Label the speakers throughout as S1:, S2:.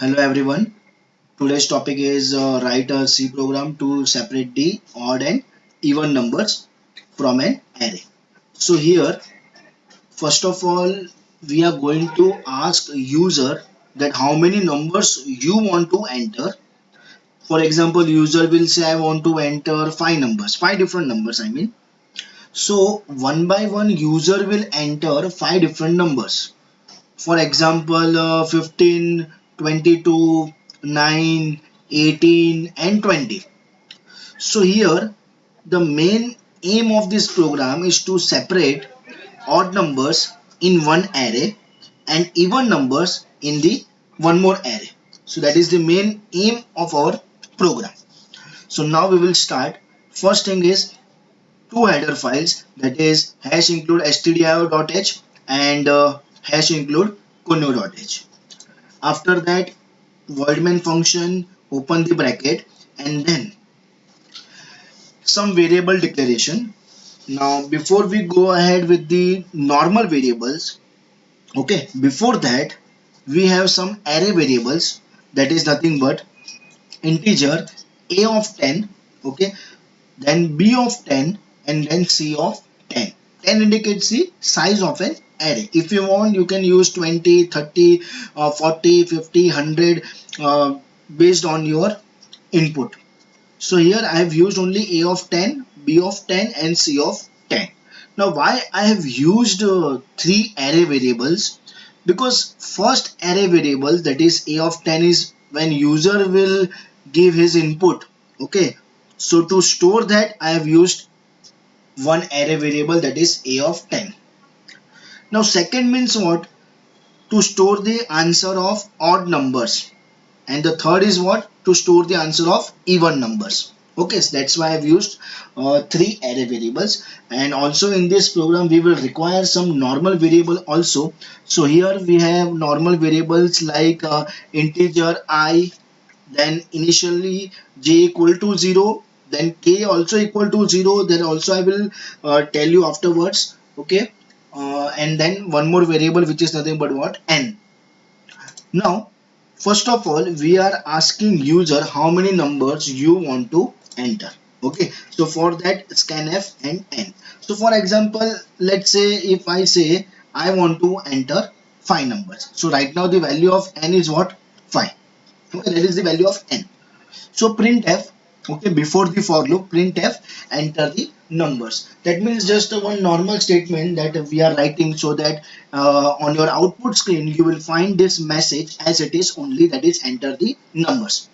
S1: Hello everyone. Today's topic is write a C program to separate the odd and even numbers from an array. So here, first of all, we are going to ask user that how many numbers you want to enter. For example, user will say I want to enter five different numbers. I mean, so one by one, user will enter five different numbers. For example, 15, 22, 9, 18 and 20. So here the main aim of this program is to separate odd numbers in one array and even numbers in the one more array. So that is the main aim of our program. So now we will start. First thing is two header files, that is hash include stdio.h and hash include conio.h. After that, void main function, open the bracket and then some variable declaration. Now before we go ahead with the normal variables, okay, before that we have some array variables, that is nothing but integer a of 10, okay, then b of 10 and then c of 10. 10 indicates the size of an array. If you want, you can use 20, 30, 40, 50, 100 based on your input. So here I have used only a of 10, b of 10 and c of 10. Now why I have used three array variables? Because first array variable, that is a of 10, is when user will give his input. Okay, so to store that I have used one array variable, that is a of 10. Now second means what? To store the answer of odd numbers, and the third is what? To store the answer of even numbers. Okay, so that's why I've used three array variables. And also in this program we will require some normal variable also. So here we have normal variables like integer I, then initially j equal to 0, then k also equal to 0, then also I will tell you afterwards. Okay, and then one more variable which is nothing but what? N. Now first of all, we are asking user how many numbers you want to enter. Okay, so for that scanf and n. So for example, let's say if I say I want to enter 5 numbers. So right now the value of n is what? 5. Okay, that is the value of n. So printf, okay, before the for loop, printf enter the numbers. That means just one normal statement that we are writing, so that on your output screen you will find this message as it is only, that is enter the numbers.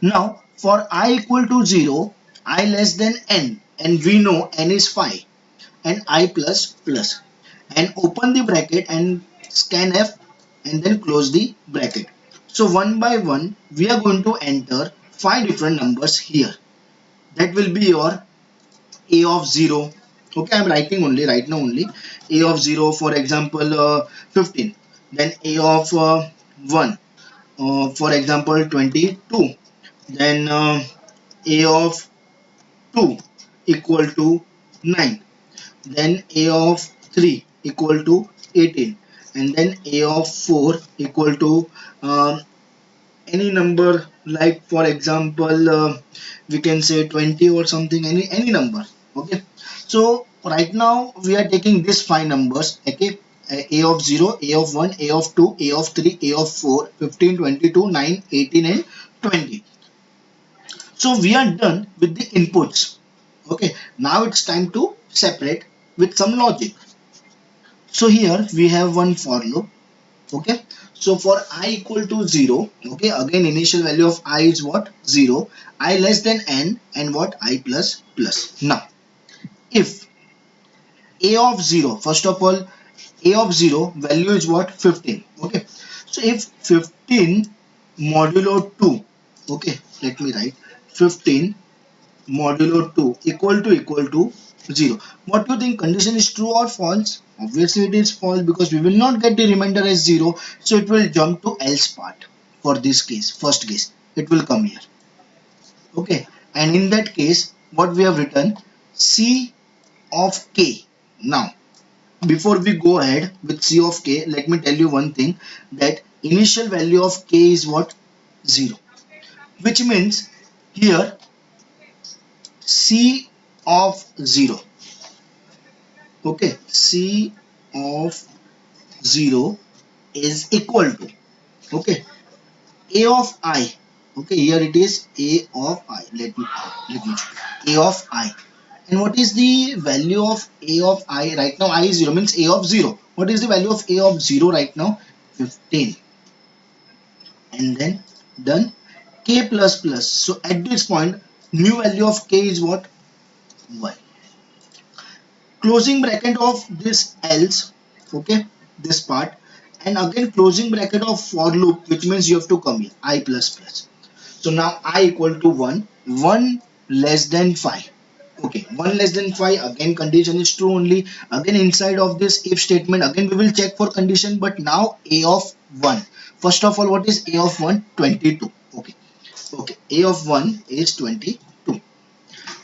S1: Now for I equal to 0, I less than n, and we know n is 5 and I plus plus, and open the bracket and scanf and then close the bracket. So one by one we are going to enter five different numbers here. That will be your a of 0. Okay, I'm writing only right now only a of 0, for example 15, then a of 1, for example 22, then a of 2 equal to 9, then a of 3 equal to 18, and then a of 4 equal to any number, like for example we can say 20 or something, any number. Okay, so right now we are taking these five numbers. Okay, a of 0, a of 1, a of 2, a of 3, a of 4, 15, 22, 9, 18 and 20. So we are done with the inputs. Okay, now it's time to separate with some logic. So here we have one for loop. Okay, so for I equal to 0, okay, again initial value of I is what? 0, I less than n, and what? I plus plus. Now if a of 0, first of all, a of 0 value is what? 15. Okay, so if 15 modulo 2, okay, let me write 15 modulo 2 equal to 0. What do you think? Condition is true or false? Obviously it is false, because we will not get the remainder as 0. So it will jump to else part. For this case, first case, it will come here. Okay, and in that case what we have written, c of k. Now before we go ahead with c of k, let me tell you one thing, that initial value of k is what? 0, which means here c of 0, okay, c of 0 is equal to, okay, a of I, okay, here it is a of I, let me check. A of I, and what is the value of a of I right now? I is 0, means a of 0. What is the value of a of 0 right now? 15. And then done. K plus plus, so at this point new value of k is what? 1. Closing bracket of this else, okay, this part, and again closing bracket of for loop, which means you have to come here I plus plus. So now I equal to 1, 1 less than 5. Okay, 1 less than 5, again condition is true only. Again inside of this if statement, again we will check for condition, but now a of 1. First of all, what is a of 1? 22. Okay, okay, a of 1 is 22.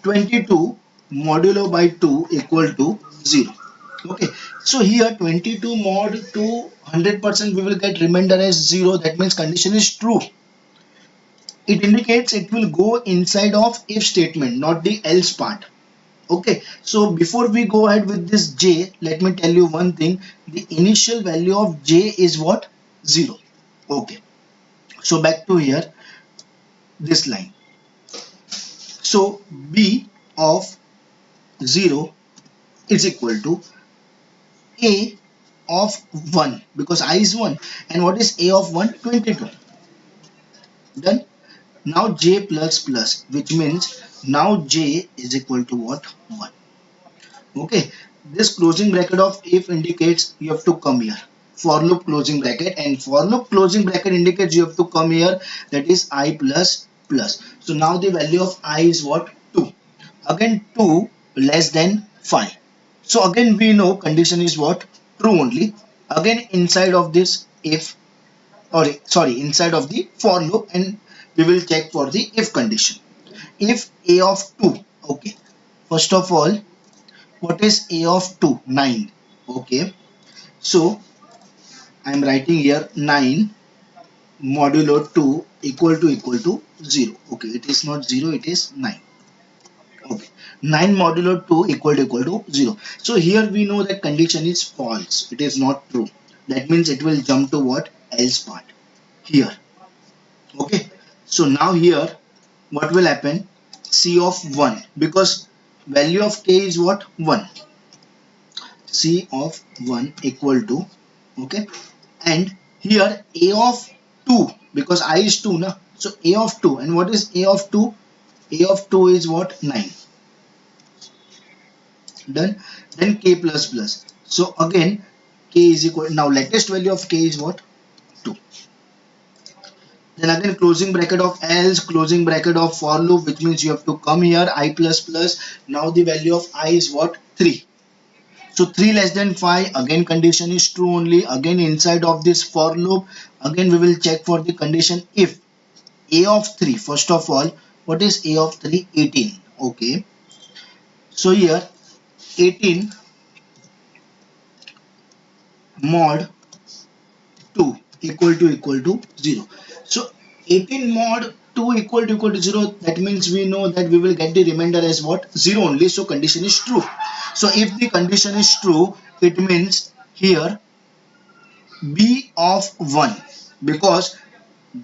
S1: 22 modulo by 2 equal to 0. Okay, so here 22 mod to 100% we will get remainder as 0. That means condition is true. It indicates it will go inside of if statement, not the else part. Okay, so before we go ahead with this j, let me tell you one thing. The initial value of j is what? 0. Okay, so back to here, this line. So b of 0 is equal to a of 1, because I is 1, and what is a of 1? 22. Done. Now j plus plus, which means now j is equal to what? 1. Okay, this closing bracket of if indicates you have to come here. For loop closing bracket, and for loop closing bracket indicates you have to come here, that is I plus plus. So now the value of I is what? 2. Again 2 less than 5. So again we know condition is what? True only. Again inside of this if, or sorry, inside of the for loop, and we will check for the if condition. If a of 2, okay, first of all, what is a of 2? 9. Okay, so I am writing here 9 modulo 2 equal to 0. Okay, it is not 0, it is 9. Okay, 9 modulo 2 equal to 0. So here we know that condition is false, it is not true. That means it will jump to what? Else part here. Okay, so now here what will happen? C of 1, because value of k is what? 1. C of 1 equal to, okay, and here a of 2, because I is 2 na, so a of 2, and what is a of 2? A of 2 is what? 9. Done. Then k plus plus, so again k is equal, now latest value of k is what? 2. Then again closing bracket of else, closing bracket of for loop, which means you have to come here I plus plus. Now the value of I is what? 3. So 3 less than 5, again condition is true only. Again inside of this for loop, again we will check for the condition if a of 3, first of all, what is a of 3? 18. Okay, so here 18 mod 2 equal to 0. So 18 mod 2 equal to 0, that means we know that we will get the remainder as what? 0 only. So condition is true. So if the condition is true, it means here b of 1, because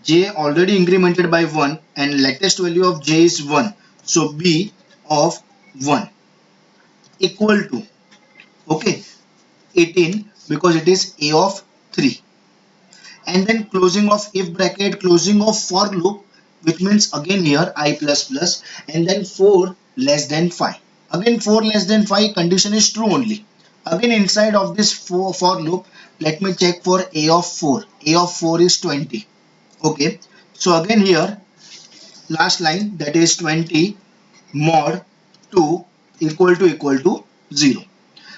S1: j already incremented by 1 and latest value of j is 1, so b of 1 equal to, okay, 18, because it is a of 3. And then closing of if bracket, closing of for loop, which means again here I plus plus, and then 4 less than 5. Again 4 less than 5, condition is true only. Again inside of this for loop, let me check for a of 4. A of 4 is 20. Okay, so again here last line, that is 20 mod 2 equal to 0.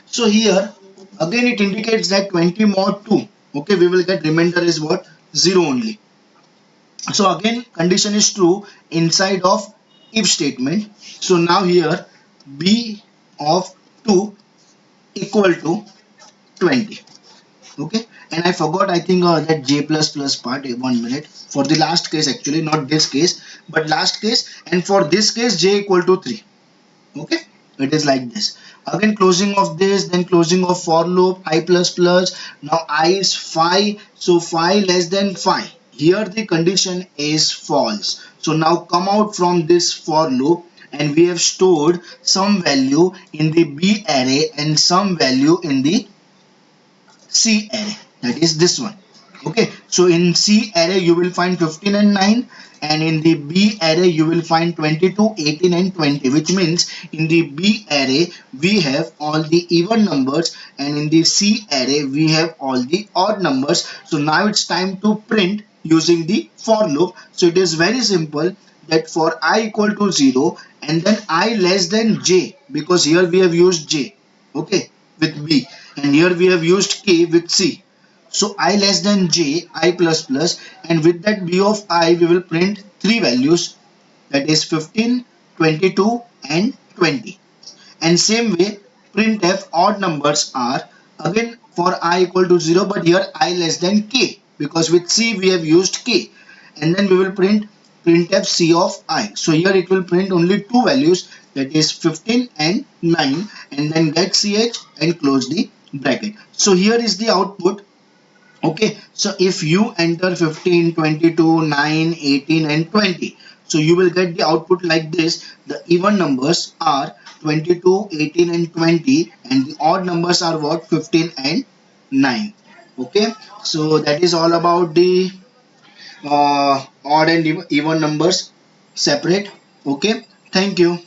S1: So here again it indicates that 20 mod 2, okay, we will get remainder is what? 0 only. So again condition is true inside of if statement. So now here b of 2 equal to 20. Okay, And I forgot, I think, that j plus plus part. 1 minute for the last case, actually not this case but last case, and for this case j equal to 3. Okay, it is like this. Again closing of this, then closing of for loop I plus plus. Now I is 5, so 5 less than 5. Here the condition is false, so now come out from this for loop, and we have stored some value in the b array and some value in the C array, that is this one. Okay, so in C array you will find 15 and 9, and in the B array you will find 22, 18 and 20, which means in the B array we have all the even numbers and in the C array we have all the odd numbers. So now it's time to print using the for loop. So it is very simple, that for I equal to 0 and then I less than j, because here we have used j, okay, with b, and here we have used k with c. So I less than j, I plus plus, and with that b of I we will print three values, that is 15, 22 and 20. And same way printf odd numbers are again for I equal to 0, but here I less than k, because with c we have used k, and then we will printf c of I. So here it will print only two values, that is 15 and 9, and then get ch and close the bracket. So here is the output. Okay, so if you enter 15, 22, 9, 18 and 20, so you will get the output like this. The even numbers are 22, 18 and 20, and the odd numbers are what? 15 and 9. Okay, so that is all about the odd and even numbers separate. Okay, thank you.